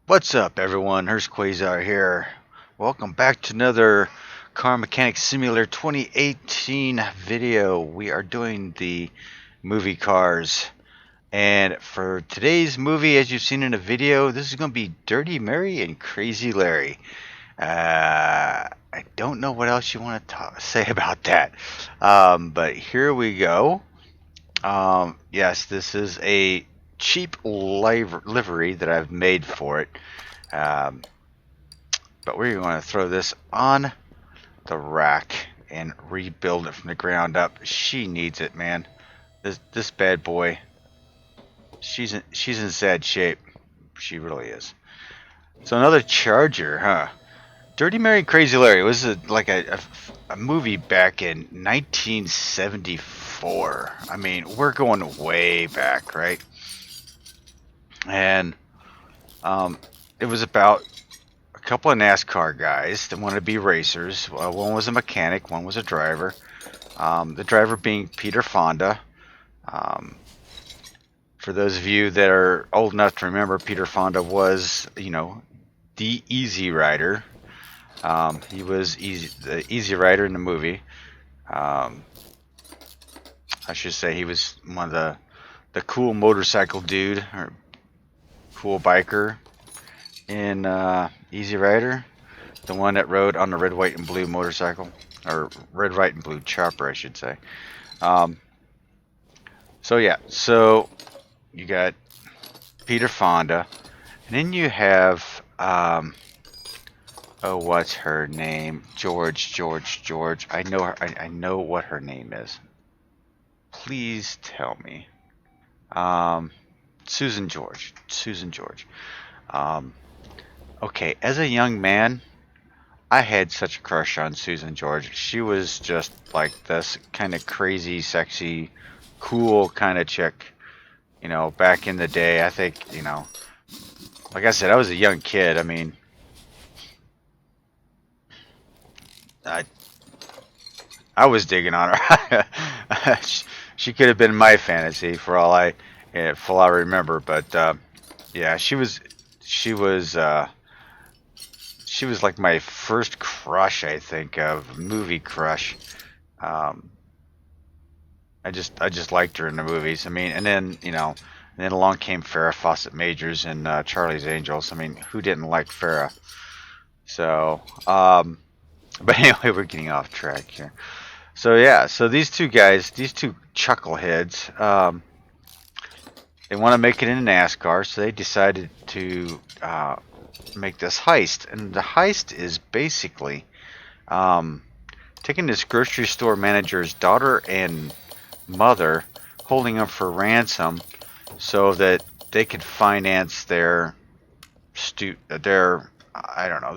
What's up, everyone? Hurst Quayzar here. Welcome back to another Car Mechanics Simulator 2018 video. We are doing the movie cars. And for today's movie, as you've seen in the video, this is going to be Dirty Mary and Crazy Larry. I don't know what else you want to say about that. But here we go. Yes, this is a cheap livery that I've made for it. Um, but we're going to throw this on the rack and rebuild it from the ground up. She needs it, man. This bad boy. She's in sad shape. She really is. So another Charger, huh? Dirty Mary Crazy Larry was like a movie back in 1974. I mean, we're going way back, right? And it was about a couple of NASCAR guys that wanted to be racers. One was a mechanic, one was a driver. The driver being Peter Fonda. Um, for those of you that are old enough to remember, Peter Fonda was, the Easy Rider. He was the Easy Rider in the movie. Um, I should say he was one of the cool motorcycle dude or cool biker in Easy Rider. The one that rode on the red, white, and blue motorcycle. Or red, white, and blue chopper, I should say. Um, so you got Peter Fonda. And then you have, oh, what's her name? George. I know her. I know what her name is. Please tell me. Susan George. Okay, as a young man, I had such a crush on Susan George. She was just like this kind of crazy, sexy, cool kind of chick. Back in the day, I think, like I said, I was a young kid. I mean, I I was digging on her. She could have been my fantasy for all I remember. But yeah, she was she was like my first crush, I think, of movie crush. Um, I just liked her in the movies. I mean, and then along came Farrah Fawcett Majors and Charlie's Angels. I mean, who didn't like Farrah? So, but anyway, we're getting off track here. So yeah, so these two guys, these two chuckleheads, they want to make it in NASCAR, so they decided to make this heist. And the heist is basically um, taking this grocery store manager's daughter and mother, holding them for ransom, so that they could finance their I don't know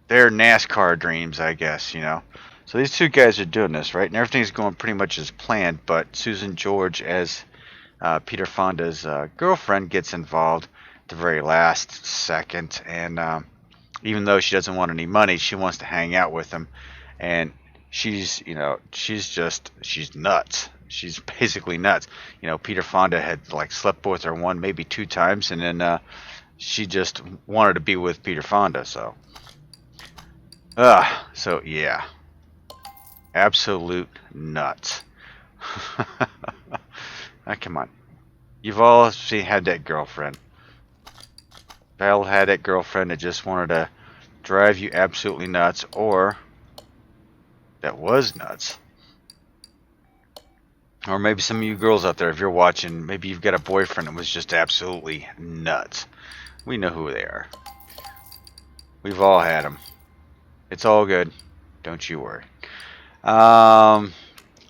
their NASCAR dreams, I guess. So these two guys are doing this, right? And everything's going pretty much as planned, but Susan George, as Peter Fonda's girlfriend, gets involved at the very last second. And even though she doesn't want any money, she wants to hang out with him. And she's nuts. She's basically nuts. Peter Fonda had like slept with her one, maybe two times, and then she just wanted to be with Peter Fonda. So yeah, absolute nuts. Come on, you've all had that girlfriend. Val had that girlfriend that just wanted to drive you absolutely nuts, or that was nuts. Or maybe some of you girls out there, if you're watching, maybe you've got a boyfriend that was just absolutely nuts. We know who they are. We've all had them. It's all good. Don't you worry.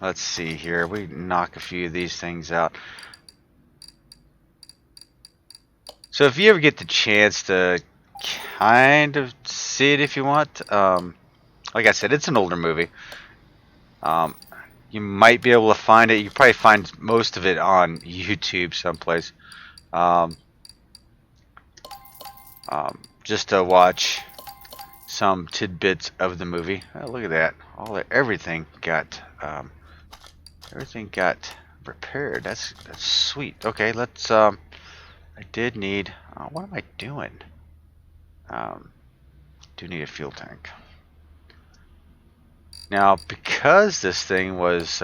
Let's see here. We knock a few of these things out. So if you ever get the chance to kind of see it if you want, like I said, it's an older movie. You might be able to find it. You probably find most of it on YouTube someplace. Just to watch some tidbits of the movie. Oh, look at that! Everything got repaired. That's sweet. Okay, let's. I I did need, what am I doing? Do need a fuel tank. Now, because this thing was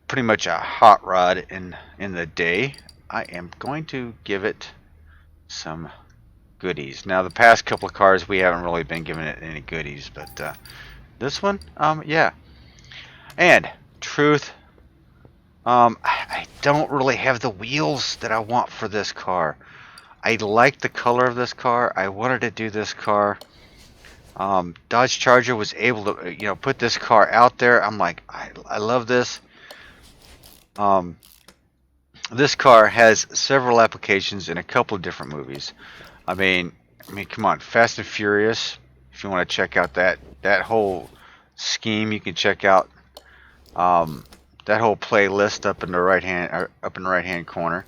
pretty much a hot rod in the day, I am going to give it some goodies. Now, the past couple of cars, we haven't really been giving it any goodies, but this one, yeah. And truth, I don't really have the wheels that I want for this car. I like the color of this car. I wanted to do this car. Dodge Charger was able to, put this car out there. I'm like, I love this. This car has several applications in a couple of different movies. I mean, come on, Fast and Furious. If you want to check out that whole scheme, you can check out that whole playlist up in the right hand corner.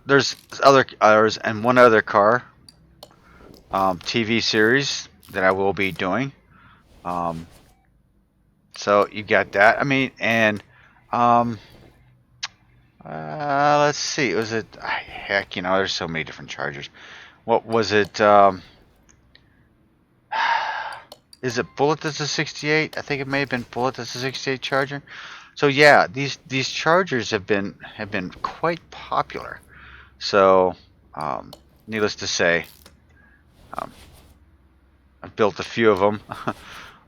There's others and one other car TV series that I will be doing. So you got that. I mean, and let's see. Was it? Heck, there's so many different chargers. What was it? Is it Bullet that's a 68? I think it may have been Bullet that's a 68 charger. So yeah, these chargers have been quite popular. So, needless to say, I've built a few of them.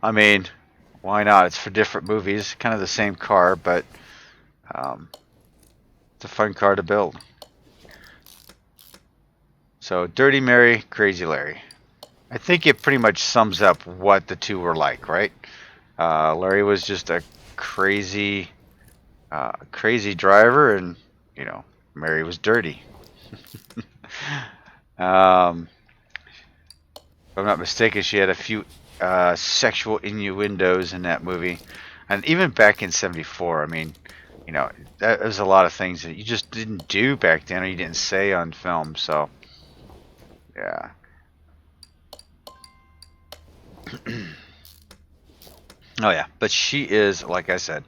I mean, why not? It's for different movies. Kind of the same car, but it's a fun car to build. So, Dirty Mary, Crazy Larry. I think it pretty much sums up what the two were like, right? Larry was just a crazy driver, and Mary was dirty. If I'm not mistaken, she had a few sexual innuendos in that movie, and even back in '74. I mean, that was a lot of things that you just didn't do back then, or you didn't say on film. So, yeah. Oh yeah, but she is, like I said,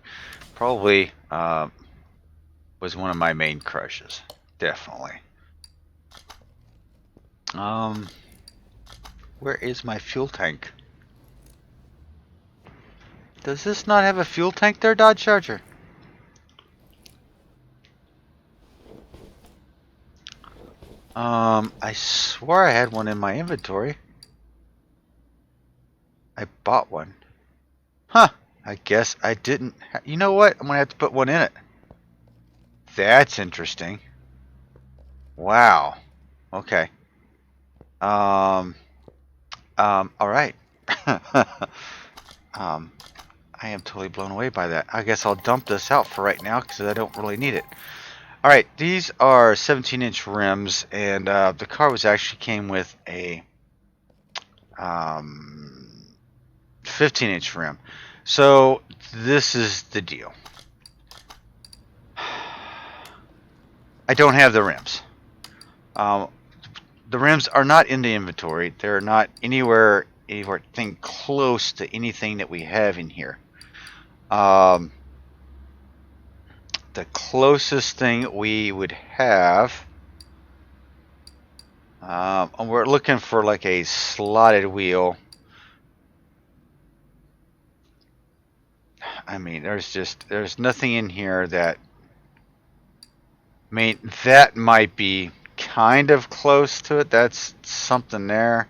probably was one of my main crushes, definitely. Where is my fuel tank? Does this not have a fuel tank there, Dodge Charger? I swore I had one in my inventory. I bought one. Huh, I guess I didn't. You know what? I'm gonna have to put one in it. That's interesting. Wow. Okay. All right. I am totally blown away by that. I guess I'll dump this out for right now because I don't really need it. All right, these are 17-inch rims, and the car actually came with a 15-inch rim. So this is the deal. I don't have the rims. The rims are not in the inventory. They're not anywhere close to anything that we have in here. The closest thing we would have, we're looking for like a slotted wheel. I mean, there's nothing in here that, I mean, that might be kind of close to it. That's something there.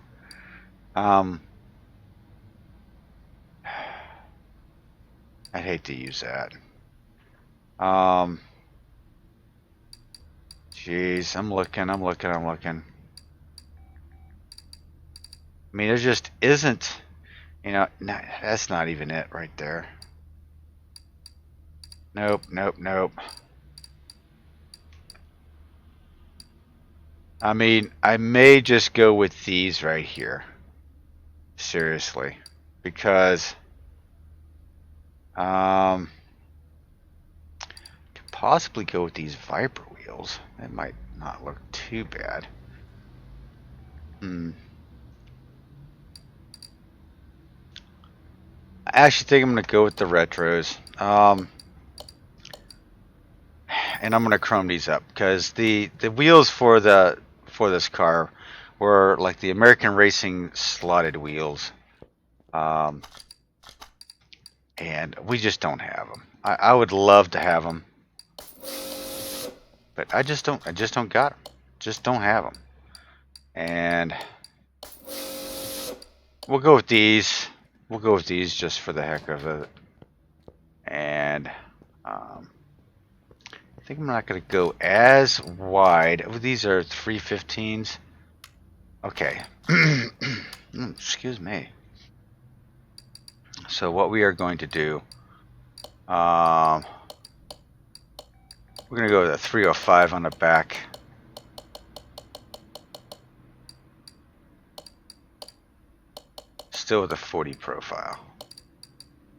I'd hate to use that. Jeez, I'm looking. I mean, there just isn't, that's not even it right there. Nope. I mean, I may just go with these right here. Seriously. Because, could possibly go with these Viper wheels. It might not look too bad. I actually think I'm going to go with the retros. and I'm gonna chrome these up because the wheels for this car were like the American Racing slotted wheels, and we just don't have them. I would love to have them, but I just don't got them. Just don't have them. And we'll go with these. We'll go with these just for the heck of it. And I think I'm not going to go as wide. Oh, these are 315s. Okay. Excuse me. So what we are going to do, we're going to go with a 305 on the back. Still with a 40 profile.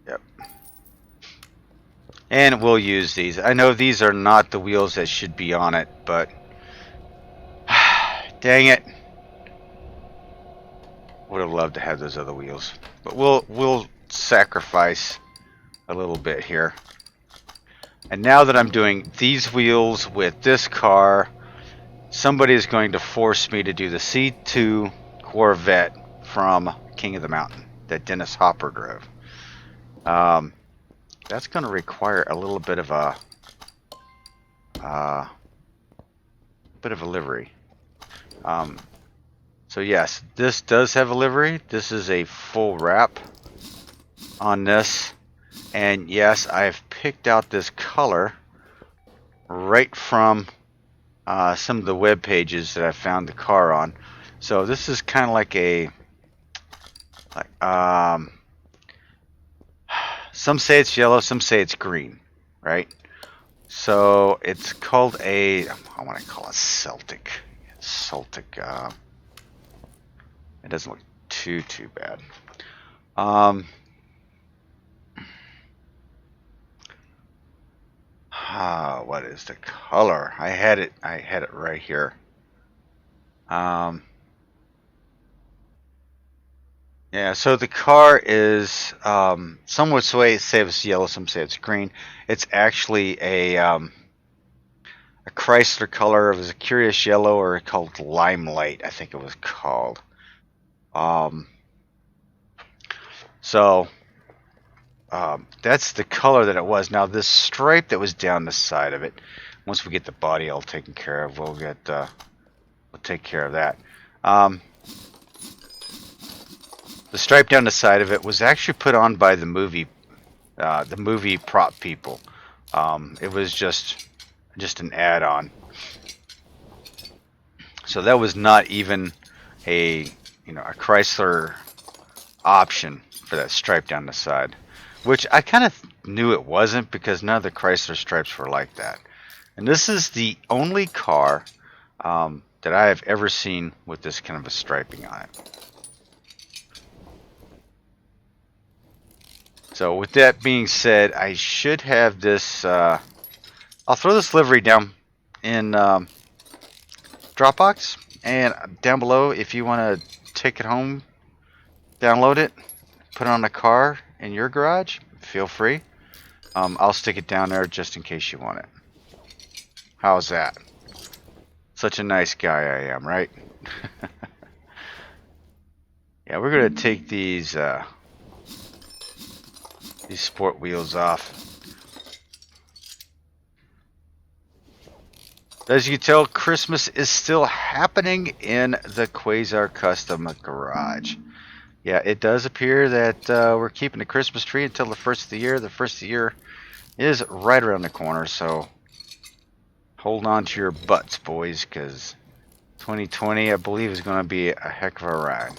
Yep. And we'll use these. I know these are not the wheels that should be on it, but dang it. Would have loved to have those other wheels. But we'll sacrifice a little bit here. And now that I'm doing these wheels with this car, somebody is going to force me to do the C2 Corvette from King of the Mountain that Dennis Hopper drove. That's going to require a little bit of a livery. So yes, this does have a livery. This is a full wrap on this, and yes, I've picked out this color right from some of the web pages that I found the car on. So this is kind of like a some say it's yellow, some say it's green, right? So it's called I want to call it Celtic. It doesn't look too bad. What is the color? I had it right here. Yeah, so the car is some would say it's yellow, some say it's green. It's actually a Chrysler color. It was a curious yellow, or called limelight, I think it was called. That's the color that it was. Now this stripe that was down the side of it, once we get the body all taken care of, we'll take care of that. The stripe down the side of it was actually put on by the movie prop people. It was just an add-on. So that was not even a Chrysler option for that stripe down the side, which I kind of knew it wasn't, because none of the Chrysler stripes were like that. And this is the only car that I have ever seen with this kind of a striping on it. So with that being said, I should have this, I'll throw this livery down in Dropbox, and down below, if you want to take it home, download it, put it on a car in your garage, feel free. I'll stick it down there just in case you want it. How's that? Such a nice guy I am, right? Yeah, we're going to take these sport wheels off. As you can tell, Christmas is still happening in the Quayzar Custom Garage. Yeah, it does appear that we're keeping the Christmas tree until the first of the year. The first of the year is right around the corner, so hold on to your butts, boys, because 2020, I believe, is going to be a heck of a ride.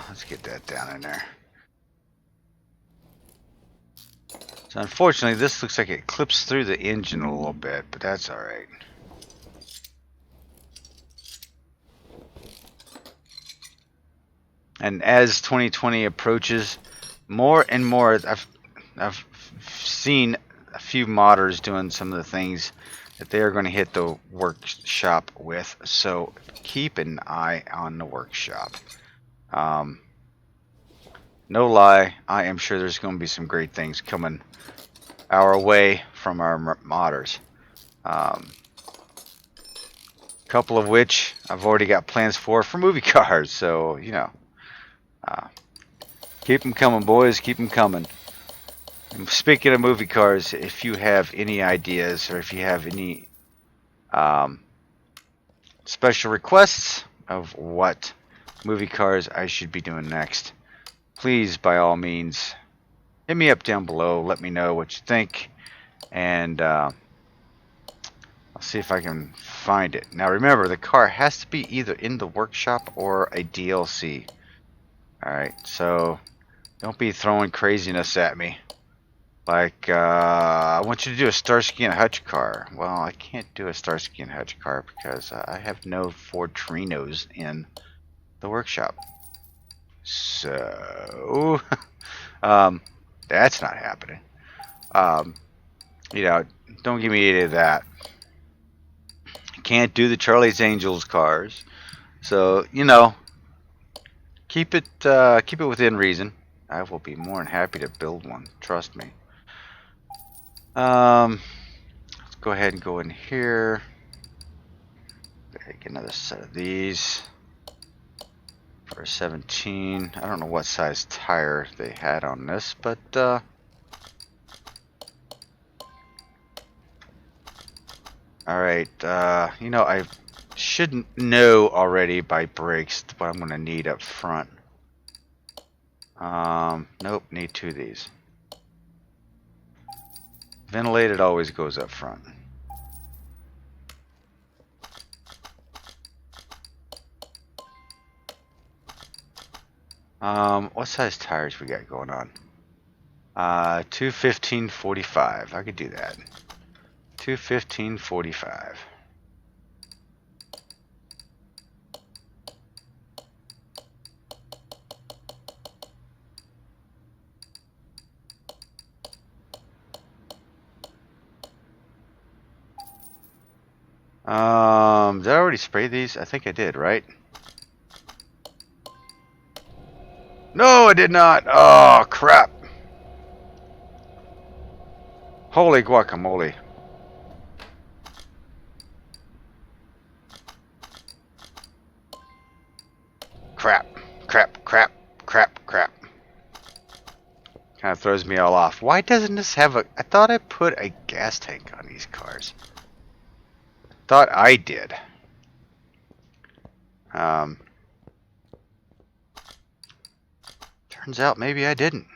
Let's get that down in there. So unfortunately, this looks like it clips through the engine a little bit, but that's all right. And as 2020 approaches, more and more, I've seen a few modders doing some of the things that they are going to hit the workshop with. So keep an eye on the workshop. no lie, I am sure there's going to be some great things coming our way from our modders. Couple of which I've already got plans for movie cars. So, you know, uh, keep them coming, boys. Keep them coming. And speaking of movie cars, if you have any ideas or if you have any special requests of what movie cars I should be doing next, please, by all means, hit me up down below. Let me know what you think, and I'll see if I can find it. Now, remember, the car has to be either in the workshop or a DLC. Alright, so don't be throwing craziness at me. Like, I want you to do a Starsky and Hutch car. Well, I can't do a Starsky and Hutch car because I have no Ford Trinos in the workshop. So, that's not happening. You know, don't give me any of that. Can't do the Charlie's Angels cars. So, you know, keep it within reason. I will be more than happy to build one. Trust me. Let's go ahead and go in here. Get another set of these for a 17. I don't know what size tire they had on this, but alright, you know, I should know already by brakes what I'm going to need up front. Nope, need 2 of these. Ventilated always goes up front. What size tires we got going on? 215/45. I could do that. 215/45. Did I already spray these? I think I did, right? No, I did not. Oh, crap. Holy guacamole. Crap. Crap, crap, crap, crap. Kind of throws me all off. Why doesn't this have a... I thought I put a gas tank on these cars. Thought I did. Turns out maybe I didn't.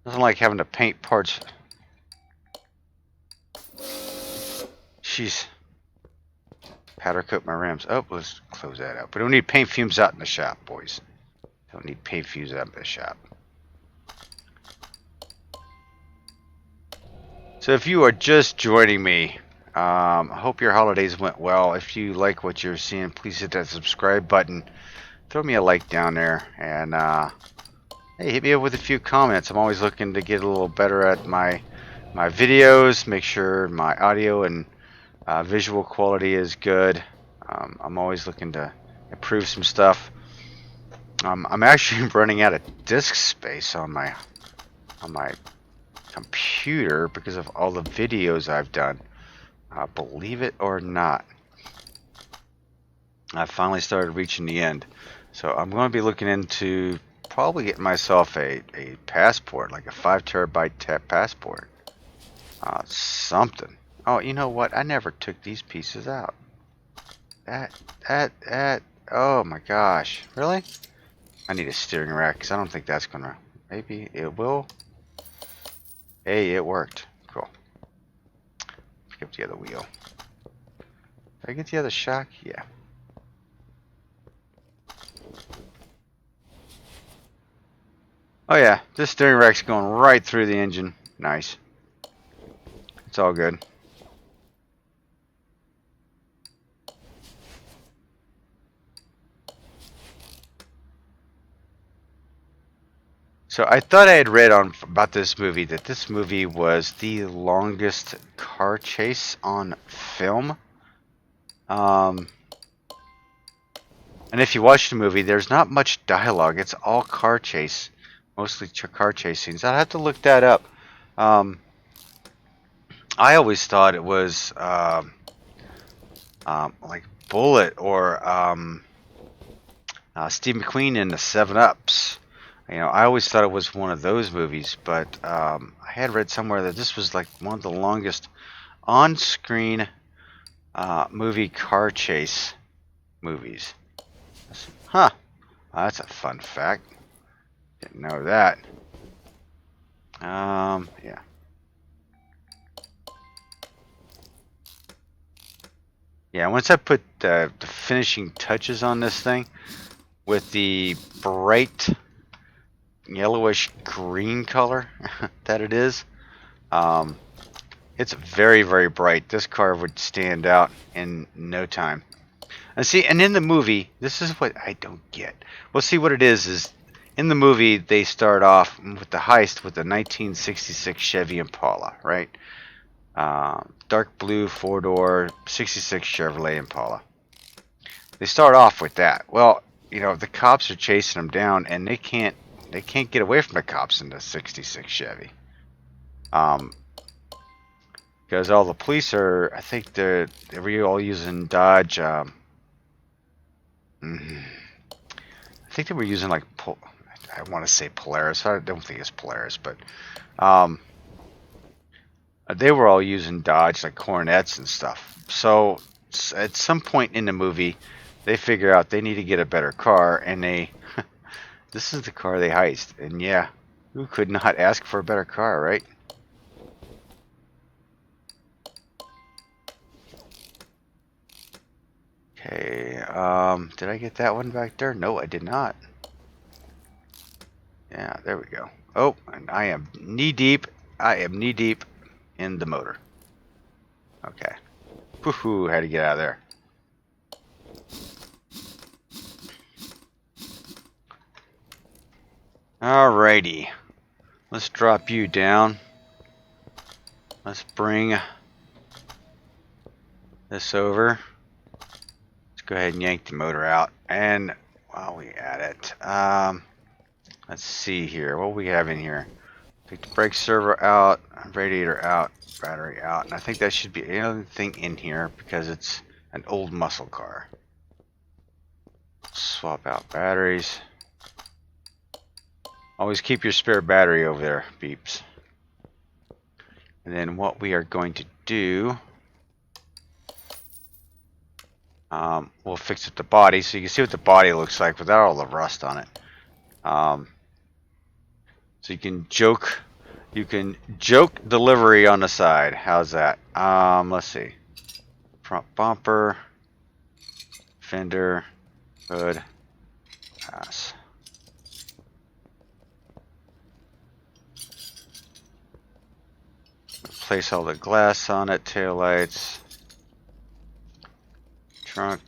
Doesn't like having to paint parts. Jeez. Powder coat my rims. Oh, let's close that out. We don't need paint fumes out in the shop, boys. Don't need paint fumes out in the shop. So if you are just joining me, I hope your holidays went well. If you like what you're seeing, please hit that subscribe button. Throw me a like down there, and hey, hit me up with a few comments. I'm always looking to get a little better at my videos, make sure my audio and visual quality is good. I'm always looking to improve some stuff. I'm actually running out of disk space on my computer because of all the videos I've done. Believe it or not, I finally started reaching the end. So I'm going to be looking into probably getting myself a passport, like a 5 terabyte passport. Something. Oh, you know what? I never took these pieces out. Oh my gosh. Really? I need a steering rack because I don't think that's going to... Maybe it will. Hey, it worked. Cool. Pick up the other wheel. Did I get the other shock? Yeah. Oh yeah, this steering rack's going right through the engine. Nice. It's all good. So I thought I had read about this movie that this movie was the longest car chase on film. And if you watch the movie, there's not much dialogue. It's all car chase, mostly car chase scenes. I'd have to look that up. Um, I always thought it was like Bullet or Steve McQueen in the Seven Ups. You know, I always thought it was one of those movies, but I had read somewhere that this was like one of the longest on-screen movie car chase movies. Huh. That's a fun fact. Didn't know that. Yeah. Yeah, once I put the finishing touches on this thing with the bright yellowish green color that it is, it's very, very bright. This car would stand out in no time. And see, and in the movie, this is what I don't get. Well, see, what it is in the movie, they start off with the heist with the 1966 Chevy Impala, right? Dark blue four-door 66 Chevrolet Impala. They start off with that. Well, you know, the cops are chasing them down, and they can't get away from the cops in the 66 Chevy. Because all the police are, I think they're all using Dodge. I think they were using like, I want to say Polaris. I don't think it's Polaris, but they were all using Dodge, like Cornettes and stuff. So at some point in the movie, they figure out they need to get a better car, and this is the car they heist. And yeah, who could not ask for a better car, right? Okay, did I get that one back there? No, I did not. Yeah, there we go. Oh, and I am knee deep. I am knee deep in the motor. Okay. Woohoo, had to get out of there. Alrighty. Let's drop you down. Let's bring this over. Let's go ahead and yank the motor out. And while we at it, let's see here. What we have in here? Take the brake servo out, radiator out, battery out. And I think that should be anything in here because it's an old muscle car. Swap out batteries. Always keep your spare battery over there, beeps. And then what we are going to do, we'll fix up the body so you can see what the body looks like without all the rust on it. So you can joke the livery on the side. How's that? Let's see. Front bumper, fender, hood, pass. Place all the glass on it, tail lights, trunk.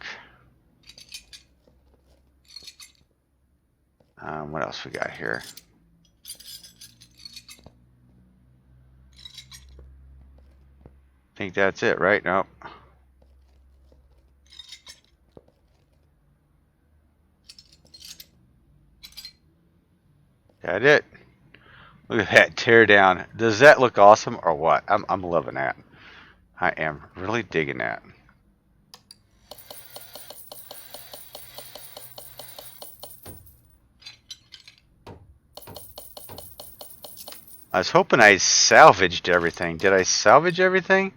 What else we got here? I think that's it, right? Nope. That it. Look at that teardown. Does that look awesome or what? I'm loving that. I am really digging that. I was hoping I salvaged everything. Did I salvage everything?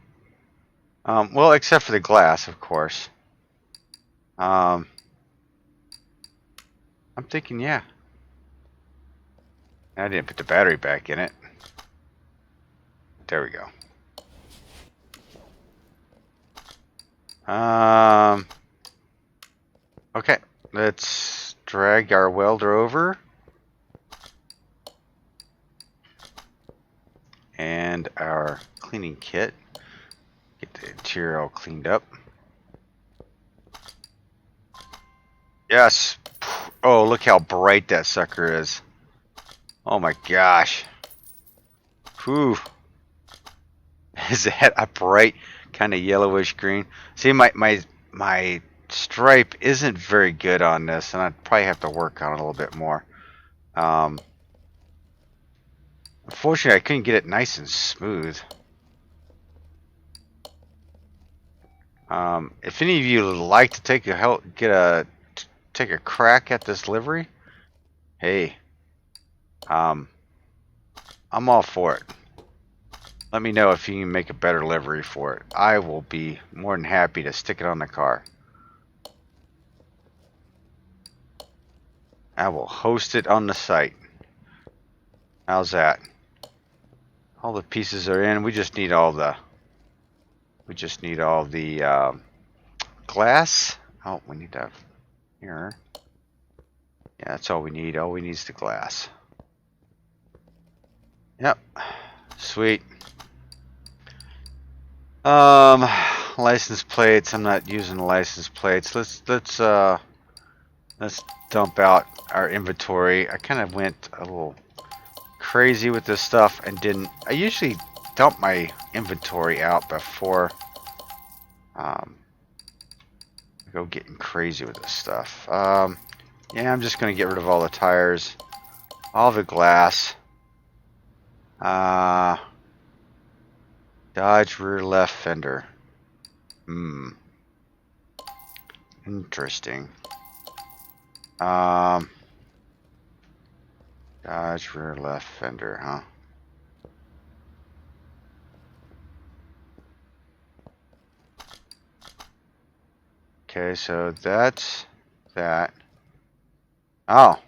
Well, except for the glass, of course. I'm thinking, yeah. I didn't put the battery back in it. There we go. Okay, let's drag our welder over. And our cleaning kit. Get the interior all cleaned up. Yes. Oh, look how bright that sucker is. Oh my gosh. Whew. Is that a bright kind of yellowish green? See, my stripe isn't very good on this, and I'd probably have to work on it a little bit more. Unfortunately, I couldn't get it nice and smooth. If any of you would like to take a crack at this livery, hey, I'm all for it. Let me know if you can make a better livery for it. I will be more than happy to stick it on the car. I will host it on the site. How's that? All the pieces are in. We just need all the glass. Oh, we need that here. Yeah, that's all we need. All we need is the glass. Yep. Sweet. License plates. I'm not using license plates. Let's dump out our inventory. I kind of went a little crazy with this stuff and didn't. I usually dump my inventory out before I go getting crazy with this stuff. Yeah, I'm just gonna get rid of all the tires, all the glass. Dodge rear left fender. Interesting. Dodge rear left fender, huh? Okay, so that's that. Oh.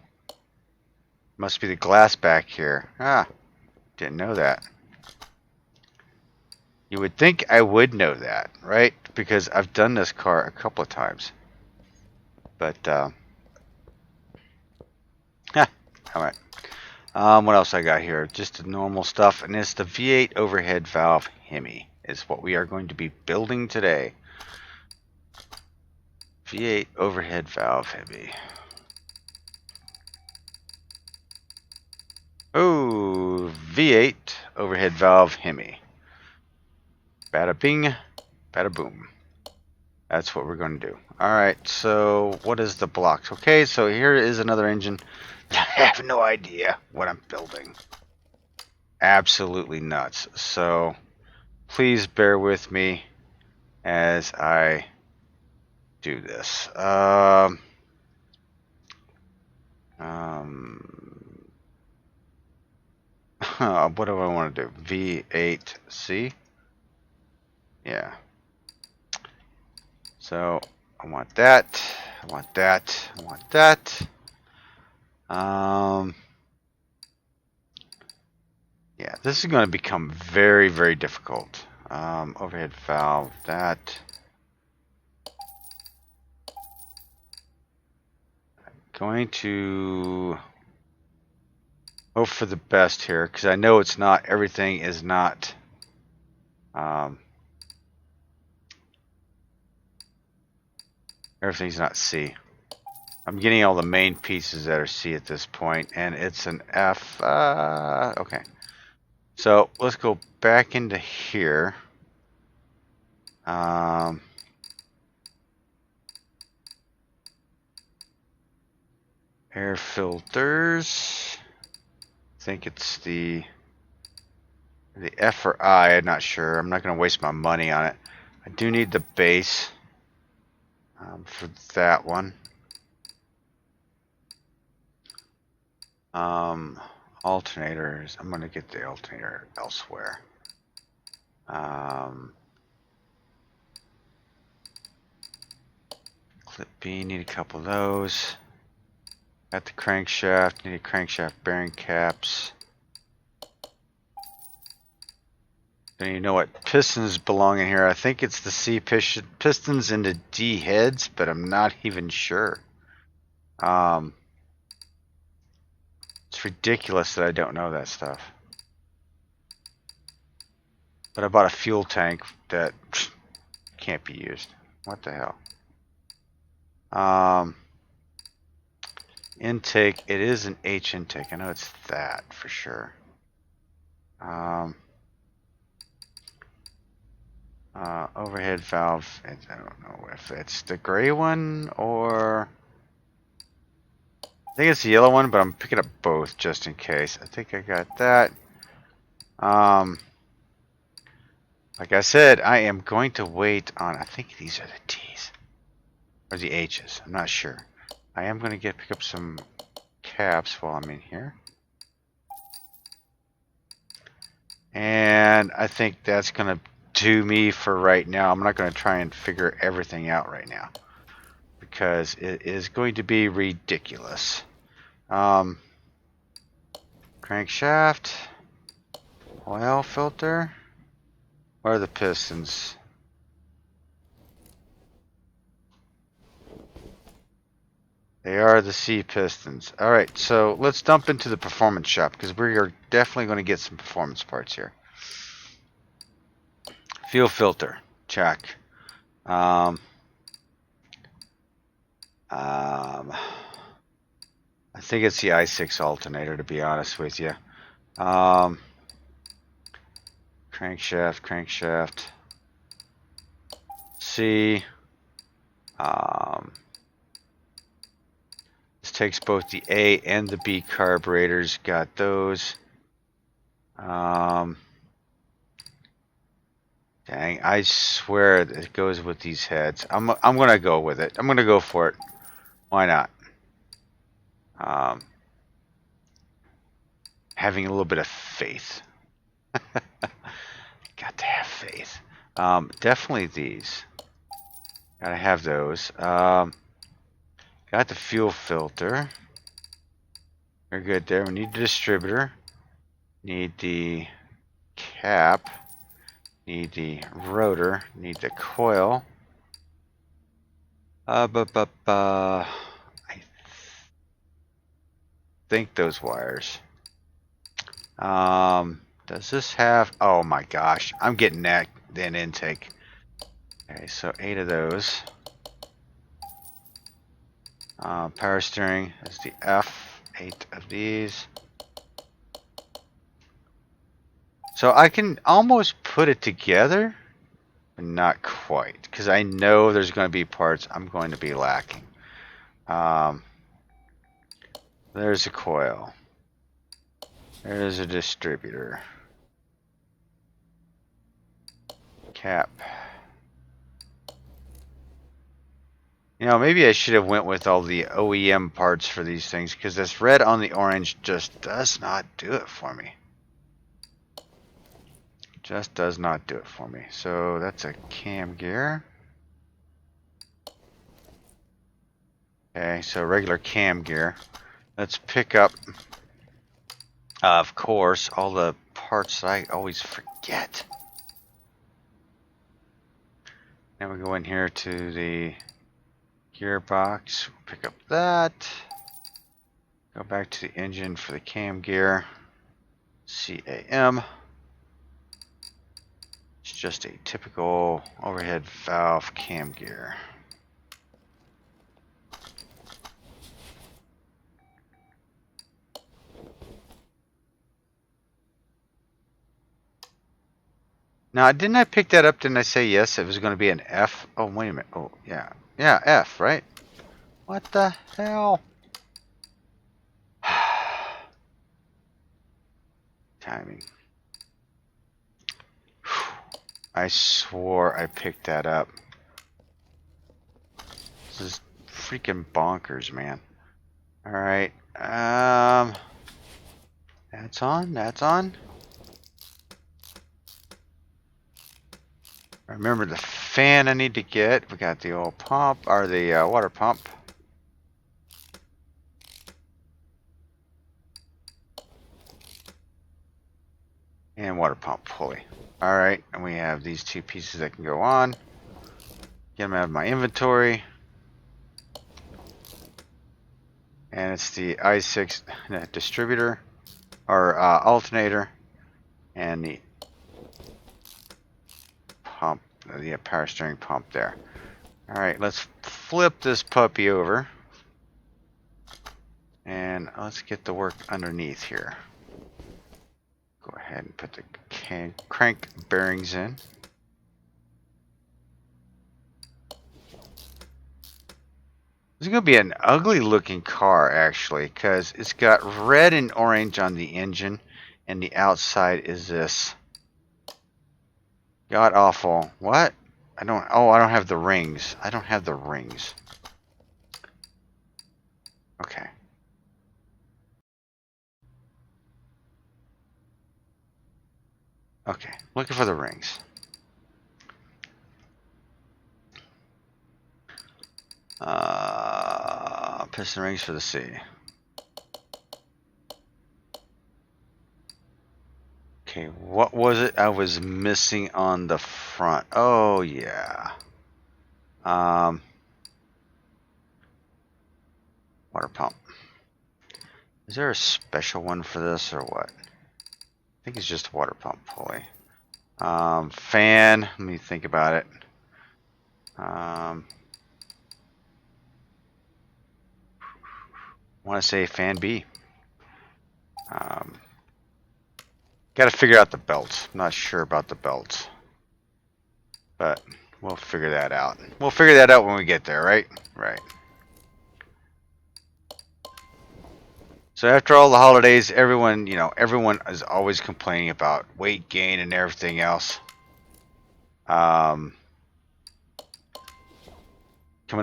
Must be the glass back here. Ah, didn't know that. You would think I would know that, right? Because I've done this car a couple of times. But, alright. What else I got here? Just the normal stuff. And it's the V8 overhead valve Hemi is what we are going to be building today. V8 overhead valve Hemi. Oh, V8 overhead valve Hemi. Bada bing, bada boom. That's what we're going to do. Alright, so what is the blocks? Okay, so here is another engine. I have no idea what I'm building. Absolutely nuts. So please bear with me as I do this. What do I want to do? V8C? Yeah. So I want that. I want that. I want that. Yeah, this is going to become very, very difficult. Overhead valve, that. Going to hope for the best here because I know it's not, everything is not everything's not C. I'm getting all the main pieces that are C at this point, and it's an F. Okay. So let's go back into here. Air filters. I think it's the F or I. I'm not sure. I'm not going to waste my money on it. I do need the base for that one. Alternators. I'm going to get the alternator elsewhere. Clip B, need a couple of those. Got the crankshaft, need a crankshaft bearing caps. Don't even know what pistons belong in here. I think it's the C pistons and the D heads, but I'm not even sure. It's ridiculous that I don't know that stuff. But I bought a fuel tank that can't be used. What the hell? Intake, it is an H intake. I know it's that for sure. Overhead valve. I don't know if it's the gray one or... I think it's the yellow one, but I'm picking up both just in case. I think I got that. Like I said, I am going to wait on... I think these are the T's. Or the H's. I'm not sure. I am going to pick up some caps while I'm in here. And I think that's going to do me for right now. I'm not going to try and figure everything out right now, because it is going to be ridiculous. Crankshaft, oil filter. Where are the pistons? They are the C pistons. Alright, so let's dump into the performance shop, because we are definitely going to get some performance parts here. Fuel filter, check. I think it's the i6 alternator, to be honest with you. Crankshaft. C. This takes both the A and the B carburetors. Got those. Dang, I swear it goes with these heads. I'm gonna go with it. I'm gonna go for it. Why not? Having a little bit of faith. Got to have faith. Definitely these. Gotta have those. Got the fuel filter. We're good there. We need the distributor. Need the cap. Need the rotor. Need the coil. I think those wires. Does this have... Oh my gosh. I'm getting that in intake. Okay, so 8 of those. Power steering is the F. 8 of these. So I can almost put it together, but not quite, because I know there's going to be parts I'm going to be lacking. There's a coil. There's a distributor. Cap. You know, maybe I should have went with all the OEM parts for these things, because this red on the orange just does not do it for me. Just does not do it for me. So that's a cam gear. Okay, so regular cam gear. Let's pick up, of course, all the parts that I always forget. Then we go in here to the gearbox, pick up that. Go back to the engine for the cam gear. CAM. It's just a typical overhead valve cam gear. Now, didn't I pick that up? Didn't I say yes? It was going to be an F. Oh, wait a minute. Oh, yeah. Yeah, F, right? What the hell? Timing. I swore I picked that up. This is freaking bonkers, man. Alright. That's on. That's on. Remember the fan I need to get. We got the oil pump, or the water pump. And water pump pulley. Alright, and we have these two pieces that can go on. Get them out of my inventory. And it's the i6 distributor, or alternator, and the pump, the power steering pump there. Alright, let's flip this puppy over. And let's get the work underneath here. Go ahead and put the crank bearings in. It's going to be an ugly looking car, actually, because it's got red and orange on the engine, and the outside is this god awful. What? I don't have the rings. I don't have the rings. Okay. Okay, looking for the rings. Piston rings for the C. Okay, what was it I was missing on the front? Oh, yeah. Water pump. Is there a special one for this or what? I think it's just water pump pulley. Fan, let me think about it. I want to say fan B. Got to figure out the belts. I'm not sure about the belts. But we'll figure that out. We'll figure that out when we get there, right? Right. So after all the holidays, everyone is always complaining about weight gain and everything else. Coming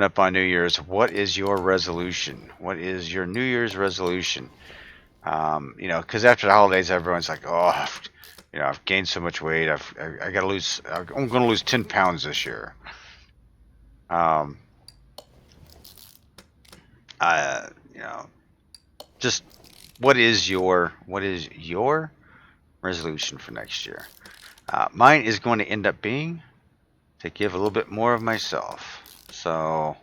up on New Year's, what is your resolution? What is your New Year's resolution? Because after the holidays, everyone's like, oh, I've gained so much weight. I got to lose. I'm going to lose 10 pounds this year. Just what is your resolution for next year? Mine is going to end up being to give a little bit more of myself. So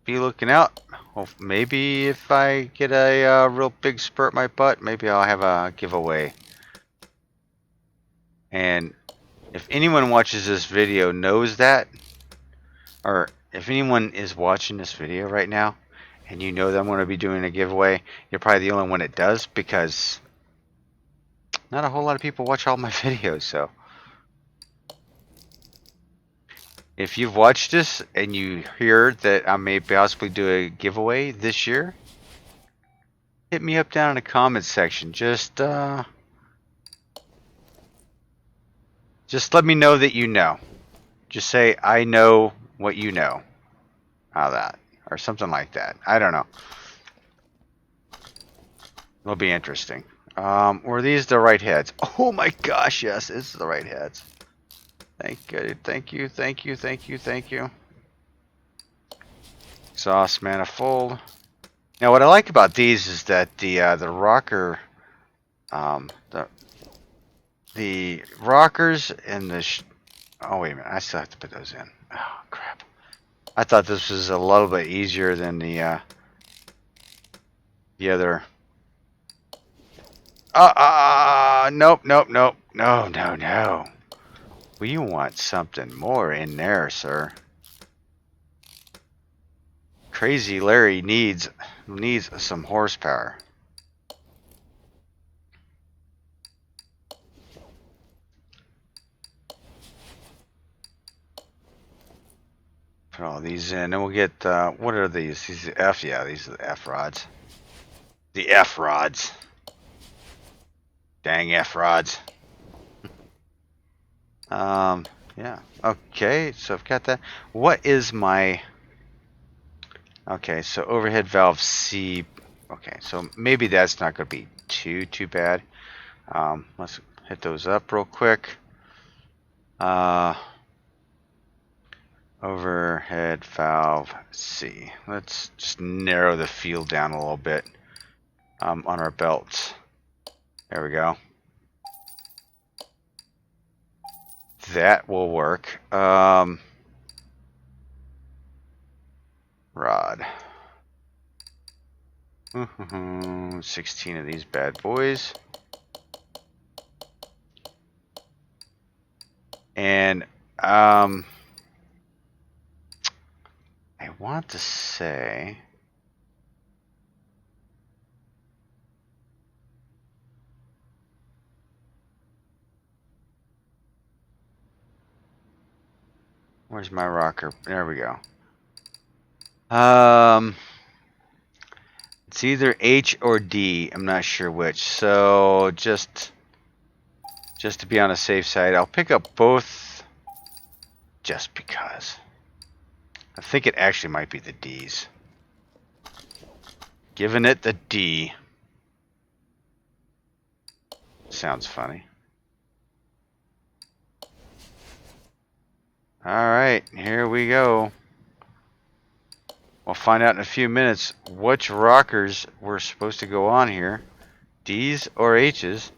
be looking out. Well, maybe if I get a real big spurt in my butt, maybe I'll have a giveaway. And if anyone watches this video knows that, or if anyone is watching this video right now and you know that I'm going to be doing a giveaway, you're probably the only one that does, because not a whole lot of people watch all my videos. So if you've watched this and you hear that I may possibly do a giveaway this year, hit me up down in the comments section. Just let me know that you know. Just say, I know what you know. How that? Or something like that. I don't know. It'll be interesting. Were these the right heads? Oh my gosh, yes, it's the right heads. Thank you. Exhaust manifold. Now, what I like about these is that the rocker, the rockers and the. Oh wait a minute, I still have to put those in. Oh crap! I thought this was a little bit easier than the other. Nope. No. We want something more in there, sir. Crazy Larry needs some horsepower. Put all these in, and we'll get what are these? These are F, yeah, these are the F rods. The F rods. Dang F rods. Yeah. Okay, so I've got that. What is my? Okay, so overhead valve C. Okay, so maybe that's not going to be too bad. Let's hit those up real quick. Overhead valve C. Let's just narrow the field down a little bit on our belts. There we go. That will work. Rod. 16 of these bad boys. And I want to say, where's my rocker? There we go. It's either H or D. I'm not sure which. So just to be on a safe side, I'll pick up both just because. I think it actually might be the D's. Giving it the D. Sounds funny. Alright, here we go. We'll find out in a few minutes which rockers were supposed to go on here. D's or H's.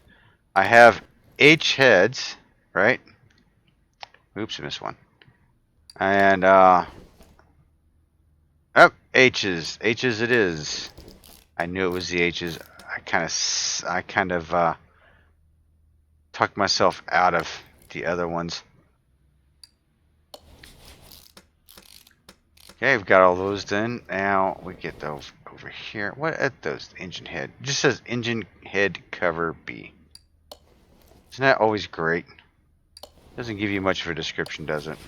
I have H heads, right? Oops, I missed one. And, oh, H's. H's it is. I knew it was the H's. I kind of talked myself out of the other ones. Okay, we've got all those done. Now we get those over here. What are those? Engine head. It just says engine head cover B. Isn't that always great? Doesn't give you much of a description, does it?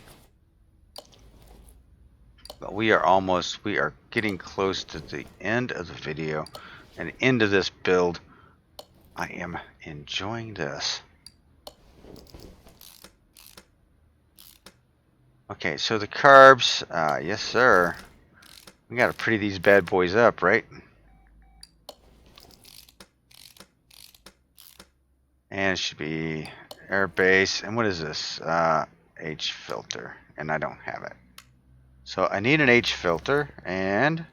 But we are getting close to the end of the video and end of this build. I am enjoying this. Okay, so the carbs, yes sir. We gotta pretty these bad boys up, right? And it should be air base. And what is this? H filter. And I don't have it. So I need an H filter, and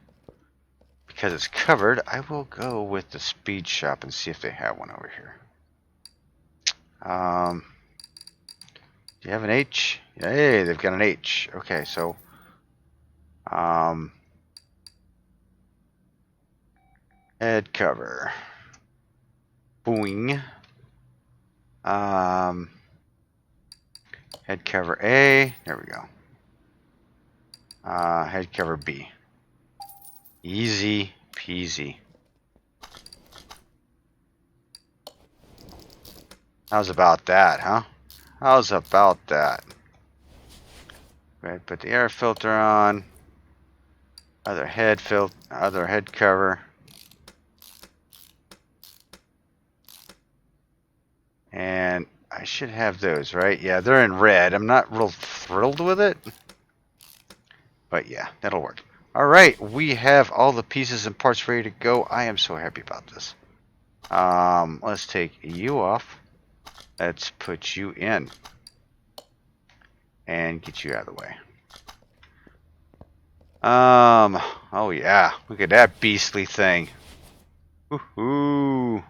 because it's covered, I will go with the speed shop and see if they have one over here. Do you have an H? Hey, they've got an H. Okay, so head cover. Boing. Head cover A. There we go. Head cover B. Easy peasy. How's about that, huh? How's about that? Right, put the air filter on. Other head cover. And I should have those, right? Yeah, they're in red. I'm not real thrilled with it. But yeah, that'll work. Alright, we have all the pieces and parts ready to go. I am so happy about this. Let's take you off. Let's put you in. And get you out of the way. Oh yeah, look at that beastly thing. Woohoo!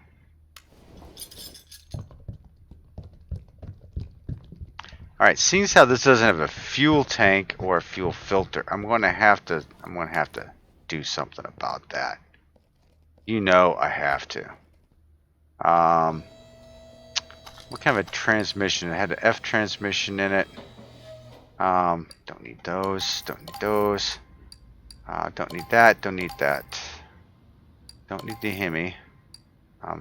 Alright, seeing as how this doesn't have a fuel tank or a fuel filter, I'm gonna have to do something about that. You know I have to. What kind of a transmission? It had an F transmission in it. Don't need those. Don't need those. Don't need that. Don't need that. Don't need the Hemi.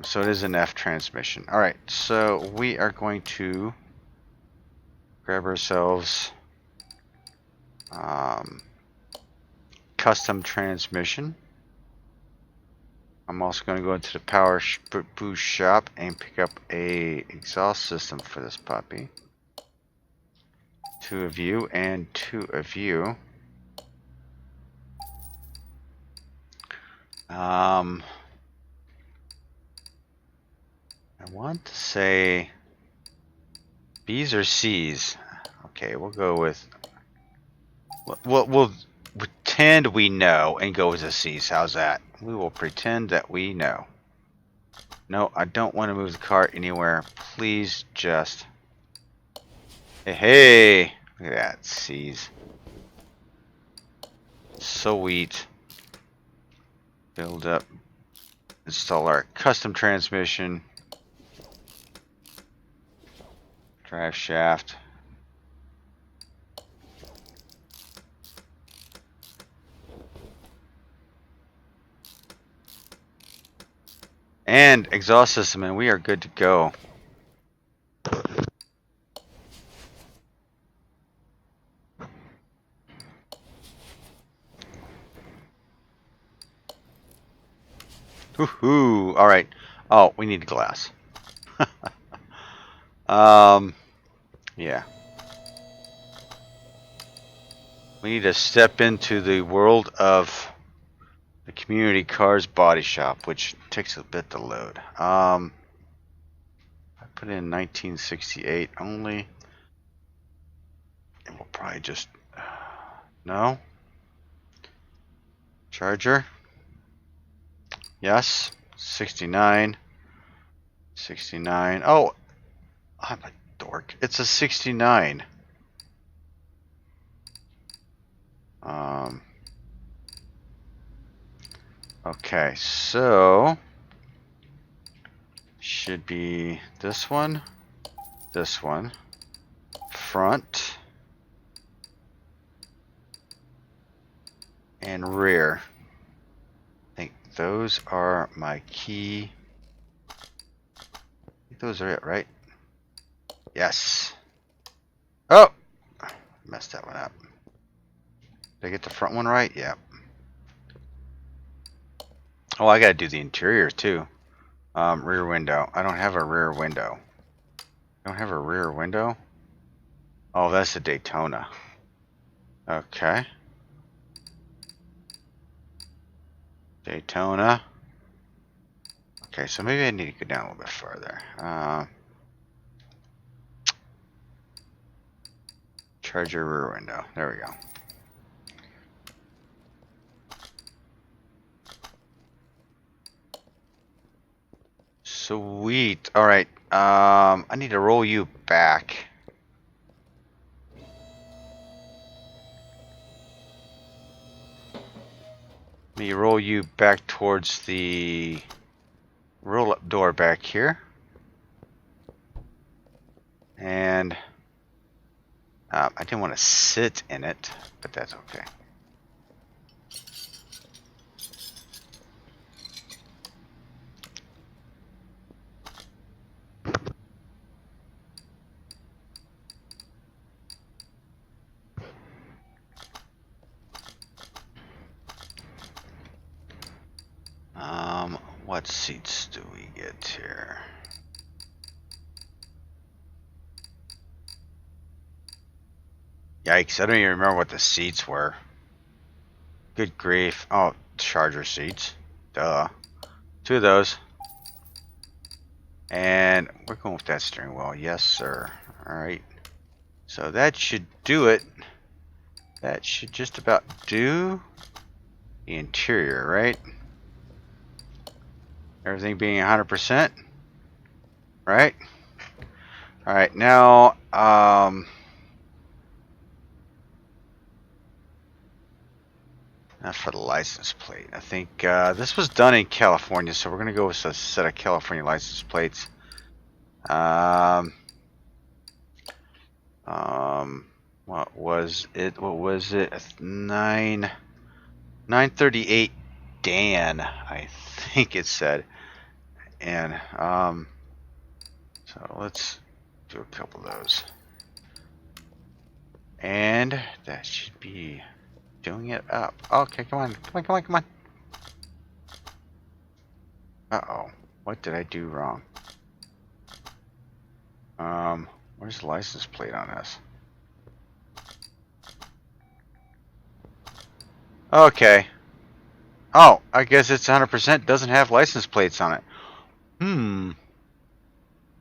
So it is an F transmission. Alright, so we are going to grab ourselves custom transmission. I'm also going to go into the power boost shop and pick up a exhaust system for this puppy. 2 of you and 2 of you. I want to say B's or C's. Okay, we'll go with. We'll pretend we know and go with the C's. How's that? We will pretend that we know. No, I don't want to move the cart anywhere. Please just. Hey, look at that. C's. Sweet. Build up. Install our custom transmission. Drive shaft. And exhaust system, and we are good to go. Woohoo! All right. Oh, we need glass. Yeah. We need to step into the world of the community cars body shop, which takes a bit to load. I put in 1968 only. And we'll probably just no. Charger. Yes. 69. 69. Oh, I'm a dork. It's a 69. Okay, so should be this one, front, and rear. I think those are my key. I think those are it, right? Yes. Oh, messed that one up. Did I get the front one right? Yeah. Oh, I gotta do the interior too. Rear window. I don't have a rear window. Don't have a rear window? Oh, that's the Daytona. Okay. Daytona. Okay, so maybe I need to go down a little bit further. Charger rear window. There we go. Sweet. All right. I need to roll you back. Let me roll you back towards the roll-up door back here. And I didn't want to sit in it, but that's okay. What seats do we get here? Yikes, I don't even remember what the seats were. Good grief. Oh, charger seats. Duh. 2 of those. And we're going with that steering wheel. Yes, sir. Alright. So that should do it. That should just about do the interior, right? Everything being 100%. Right? Alright, now, not for the license plate. I think this was done in California, so we're going to go with a set of California license plates. What was it? What was it? 938 Dan, I think it said. And so let's do a couple of those. And that should be doing it up. Okay, come on. Uh-oh. What did I do wrong? Where's the license plate on this? Okay. Oh, I guess it's 100%. Doesn't have license plates on it.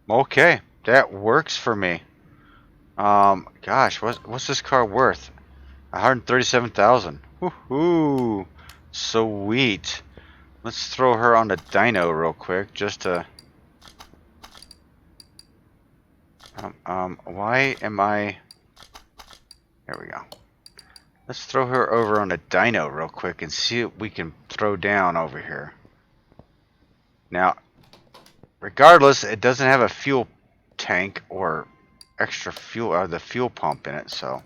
Okay, that works for me. Gosh, what's this car worth? 137,000. Woohoo! Sweet. Let's throw her on the dyno real quick, just to. Why am I? There we go. Let's throw her over on the dyno real quick and see what we can throw down over here. Now, regardless, it doesn't have a fuel tank or extra fuel or the fuel pump in it, so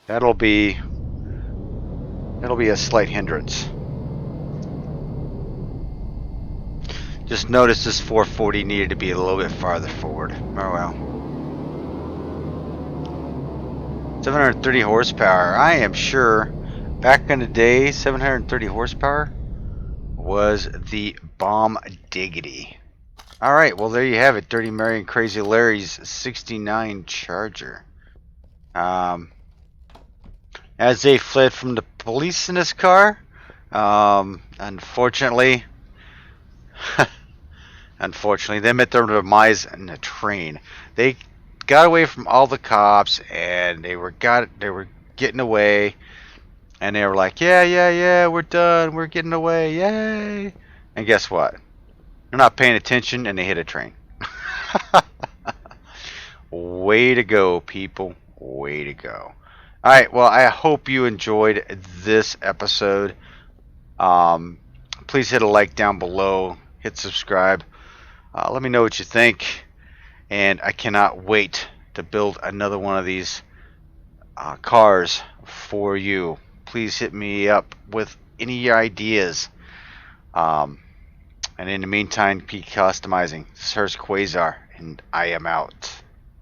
that'll be a slight hindrance. Just notice this 440 needed to be a little bit farther forward. Oh well. 730 horsepower. I am sure back in the day, 730 horsepower was the Bomb Diggity. Alright, well there you have it. Dirty Mary and Crazy Larry's 69 Charger. As they fled from the police in this car, unfortunately, they met their demise in a train. They got away from all the cops, and they were getting away, and they were like, yeah, we're done, we're getting away, yay! And guess what? They're not paying attention, and they hit a train. Way to go, people. Way to go. Alright, well, I hope you enjoyed this episode. Please hit a like down below. Hit subscribe. Let me know what you think. And I cannot wait to build another one of these cars for you. Please hit me up with any ideas. And in the meantime, keep customizing. This is Hurst Quayzar, and I am out.